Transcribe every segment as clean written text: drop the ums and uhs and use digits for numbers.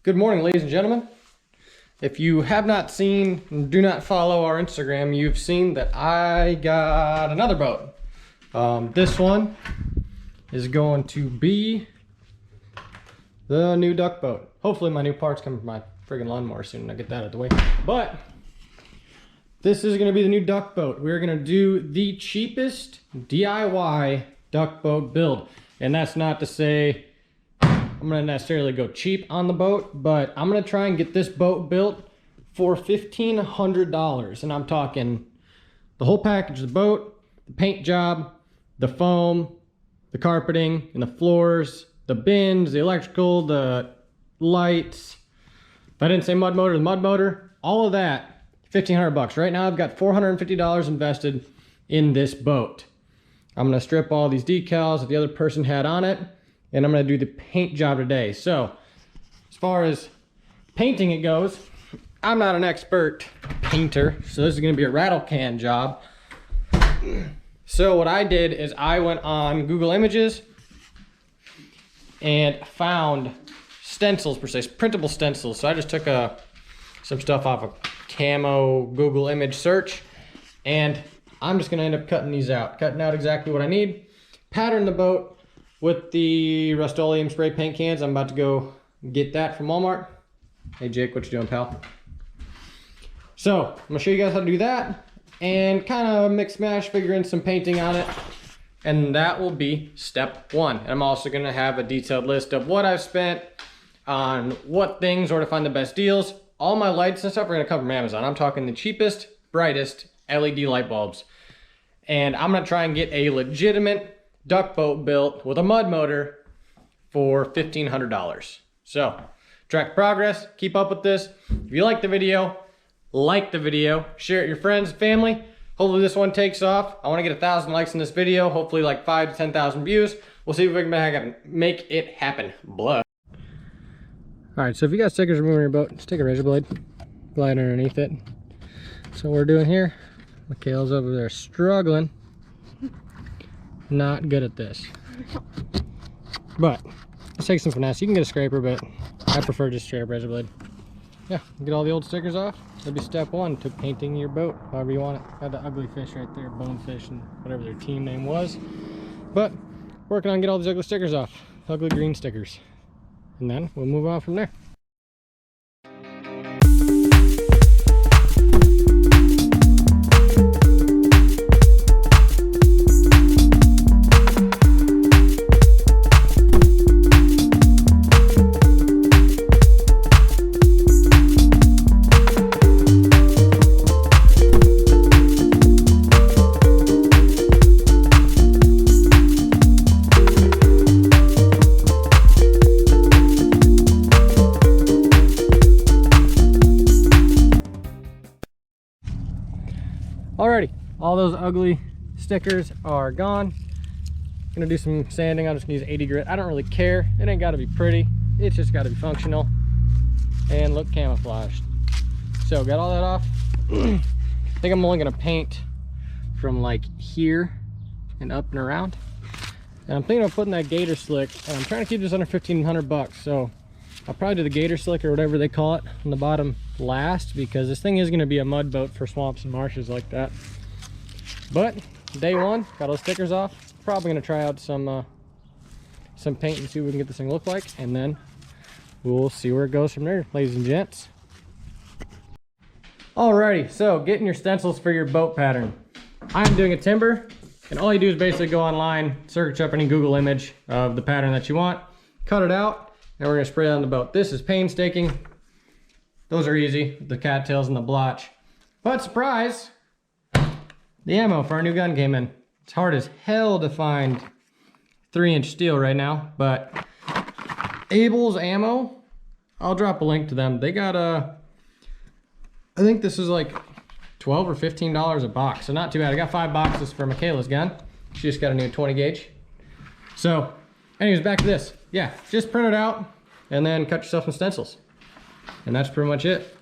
Good morning, ladies and gentlemen. If you have not seen and do not follow our Instagram, you've seen that I got another boat. This one is going to be the new duck boat. Hopefully my new parts come from my friggin' lawnmower soon and I get that out of the way. But this is gonna be the new duck boat. We're gonna do the cheapest DIY duck boat build. And that's not to say I'm gonna necessarily go cheap on the boat, but I'm gonna try and get this boat built for $1,500. And I'm talking the whole package, the boat, the paint job, the foam, the carpeting, and the floors, the bins, the electrical, the lights. If I didn't say mud motor, the mud motor, all of that, $1,500. Right now I've got $450 invested in this boat. I'm gonna strip all these decals that the other person had on it, and I'm gonna do the paint job today. So, as far as painting it goes, I'm not an expert painter, so this is gonna be a rattle can job. So what I did is I went on Google Images and found stencils per se, printable stencils. So I just took some stuff off of camo Google image search, and I'm just gonna end up cutting these out. Cutting out exactly what I need. Pattern the boat with the Rust-Oleum spray paint cans. I'm about to go get that from Walmart. Hey Jake, what you doing, pal? So, I'm gonna show you guys how to do that and kind of mix mash, figure in some painting on it. And that will be step one. And I'm also gonna have a detailed list of what I've spent on what things or to find the best deals. All my lights and stuff are gonna come from Amazon. I'm talking the cheapest, brightest LED light bulbs. And I'm gonna try and get a legitimate duck boat built with a mud motor for $1,500. So, track progress, keep up with this. If you like the video, share it with your friends and family. Hopefully this one takes off. I wanna get 1,000 likes in this video, hopefully like 5,000 to 10,000 views. We'll see if we can make it happen. Blah. All right, so if you got stickers removing your boat, just take a razor blade, glide underneath it. So what we're doing here, Mikhail's over there struggling. Not good at this. But let's take some finesse. You can get a scraper, but I prefer just straight up razor blade. Yeah, get all the old stickers off. That'll be step one to painting your boat, however you want it. Got the ugly fish right there, bonefish, and whatever their team name was. But working on get all these ugly stickers off, ugly green stickers. And then we'll move on from there. Alrighty, all those ugly stickers are gone. Gonna do some sanding. I'm just gonna use 80 grit. I don't really care. It ain't gotta be pretty. It's just gotta be functional and look camouflaged. So got all that off. I think I'm only gonna paint from like here and up and around. And I'm thinking of putting that gator slick, and I'm trying to keep this under 1,500 bucks. So I'll probably do the gator slick or whatever they call it on the bottom last, because this thing is going to be a mud boat for swamps and marshes like that. But day one, got all the stickers off. Probably going to try out some paint and see what we can get this thing look like, and then we'll see where it goes from there, ladies and gents. Alrighty, so getting your stencils for your boat pattern. I'm doing a timber, and all you do is basically go online, search up any Google image of the pattern that you want, cut it out, and we're gonna spray it on the boat. This is painstaking. Those are easy, the cattails and the blotch. But surprise, the ammo for our new gun came in. It's hard as hell to find 3-inch steel right now, but Abel's Ammo, I'll drop a link to them. They got I think this is like $12 or $15 a box, so not too bad. I got 5 boxes for Michaela's gun. She just got a new 20 gauge. So, anyways, back to this. Yeah, just print it out and then cut yourself some stencils. And that's pretty much it.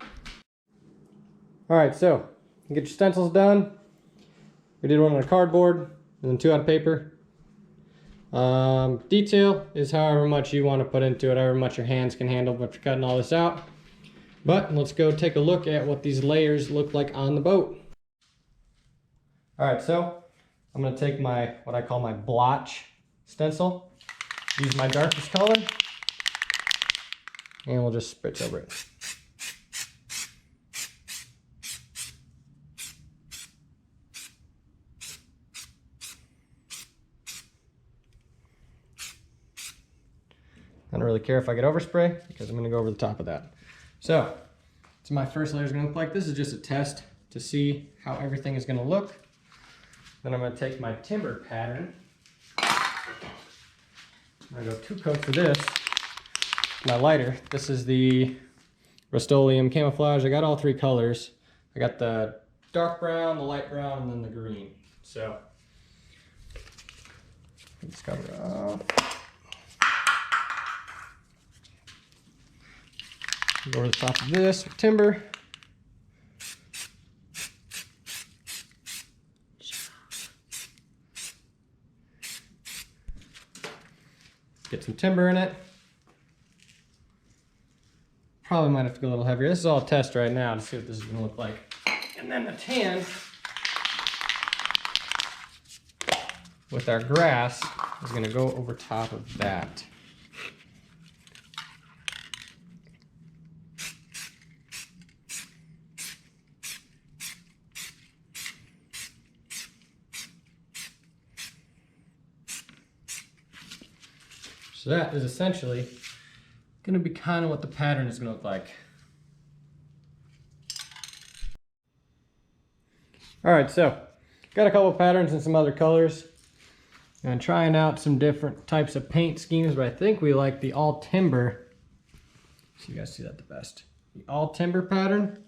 All right, so get your stencils done. We did one on a cardboard and then 2 on paper. Detail is however much you want to put into it, however much your hands can handle after cutting all this out. But let's go take a look at what these layers look like on the boat. All right, so I'm gonna take my, what I call my blotch stencil, use my darkest color, and we'll just spritz over it. I don't really care if I get overspray because I'm gonna go over the top of that. So my first layer is gonna look like this. Is just a test to see how everything is gonna look. Then I'm gonna take my timber pattern. I'm gonna go 2 coats of this. My lighter. This is the Rust-Oleum camouflage. I got all 3 colors. I got the dark brown, the light brown, and then the green. So let's cover it off. Go over the top of this with timber. Get some timber in it. Probably might have to go a little heavier. This is all a test right now to see what this is going to look like. And then the tan with our grass is going to go over top of that. So that is essentially going to be kind of what the pattern is going to look like. All right, so got a couple patterns and some other colors. And trying out some different types of paint schemes, but I think we like the all timber. So you guys see that the best. The all timber pattern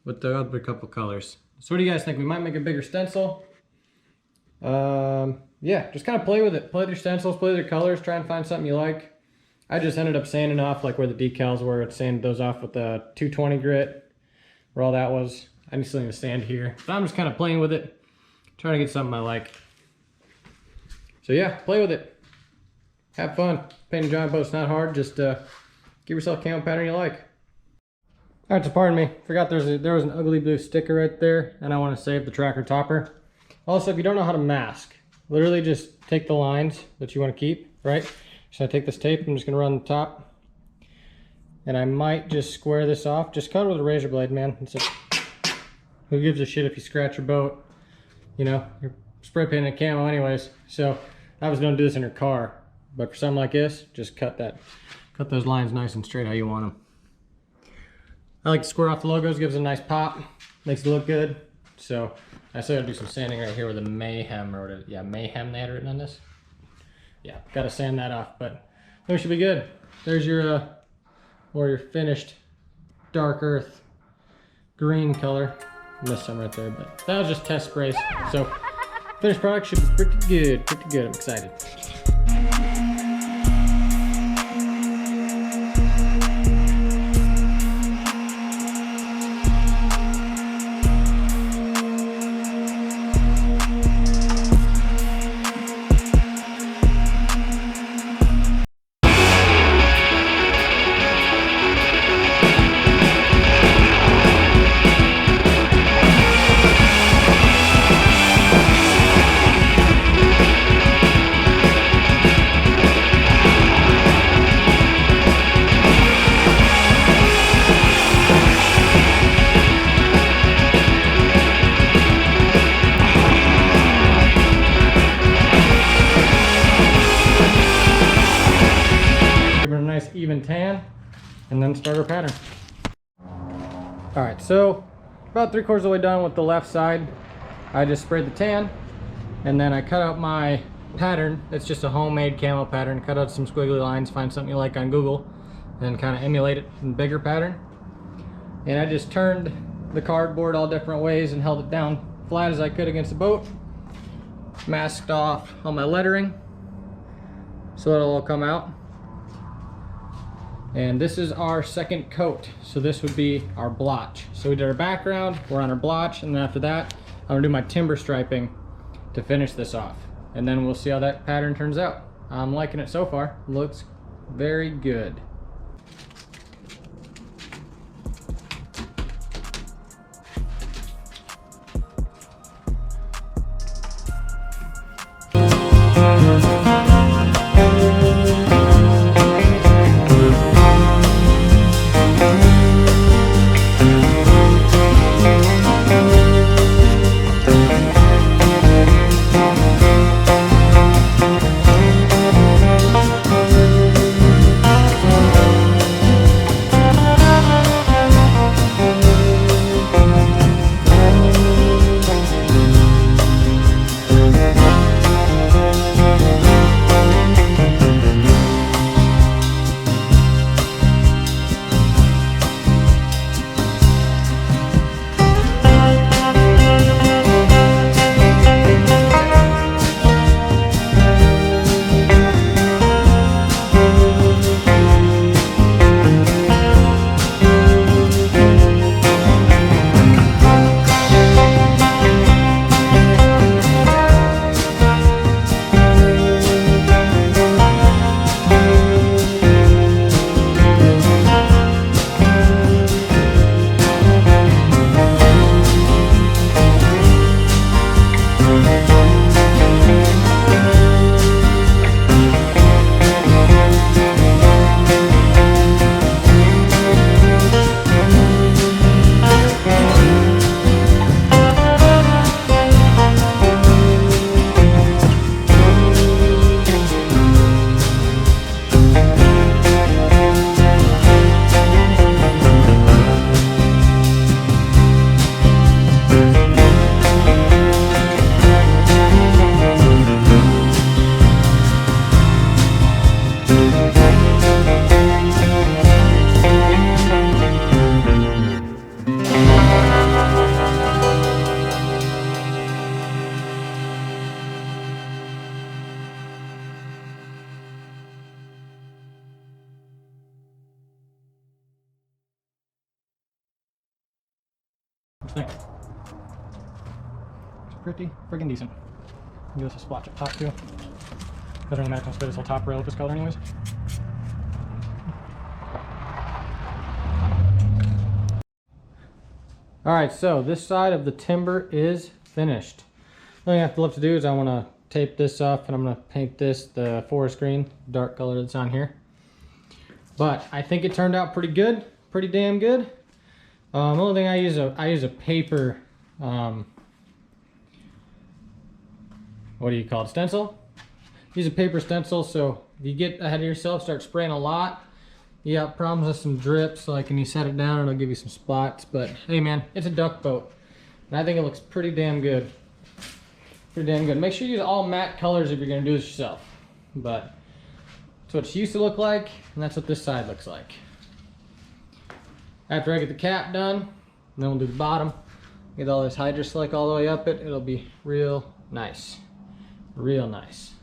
with the other couple colors. So what do you guys think? We might make a bigger stencil. Yeah, just kind of play with it. Play with your stencils, play with your colors, try and find something you like. I just ended up sanding off like where the decals were. It sanded those off with the 220 grit, where all that was. I still need to sand here. But I'm just kind of playing with it, trying to get something I like. So yeah, play with it. Have fun. Painting giant boat's not hard. Just give yourself a camo pattern you like. All right, so pardon me. Forgot there was an ugly blue sticker right there, and I want to save the tracker topper. Also, if you don't know how to mask, literally just take the lines that you want to keep, right? So I take this tape, I'm just gonna run the top. And I might just square this off. Just cut it with a razor blade, man. Who gives a shit if you scratch your boat? You know, you're spray painting a camo anyways. So I was gonna do this in your car, but for something like this, just cut those lines nice and straight how you want them. I like to square off the logos, gives it a nice pop, makes it look good. So I still gotta do some sanding right here with a Mayhem or whatever. Yeah, Mayhem they had written on this. Yeah, gotta sand that off, but that should be good. There's your finished dark earth green color. Missed some right there, but that was just test sprays. So finished product should be pretty good, I'm excited. Even tan, and then start our pattern. All right, so about 3/4 of the way done with the left side. I just sprayed the tan, and then I cut out my pattern. It's just a homemade camo pattern. Cut out some squiggly lines, find something you like on Google, and kind of emulate it in a bigger pattern. And I just turned the cardboard all different ways and held it down flat as I could against the boat. Masked off all my lettering so it'll all come out. And this is our second coat, so this would be our blotch. So we did our background, we're on our blotch, and then after that I'm gonna do my timber striping to finish this off. and then we'll see how that pattern turns out. I'm liking it so far. Looks very good. What do you think? It's pretty friggin' decent. Give us a splotch up top too. Doesn't really matter how this whole top rail with this color anyways. Alright, so this side of the timber is finished. The only thing I have left to do is I want to tape this off, and I'm going to paint this the forest green, dark color that's on here. But I think it turned out pretty good, pretty damn good. The only thing I use a paper, what do you call it, stencil? Use a paper stencil, so if you get ahead of yourself, start spraying a lot, you got problems with some drips, like when you set it down, it'll give you some spots. But hey man, it's a duck boat, and I think it looks pretty damn good. Pretty damn good. Make sure you use all matte colors if you're gonna do this yourself. But that's what it used to look like, and that's what this side looks like. After I get the cap done, then we'll do the bottom. Get all this hydro slick all the way up it. It'll be real nice. Real nice.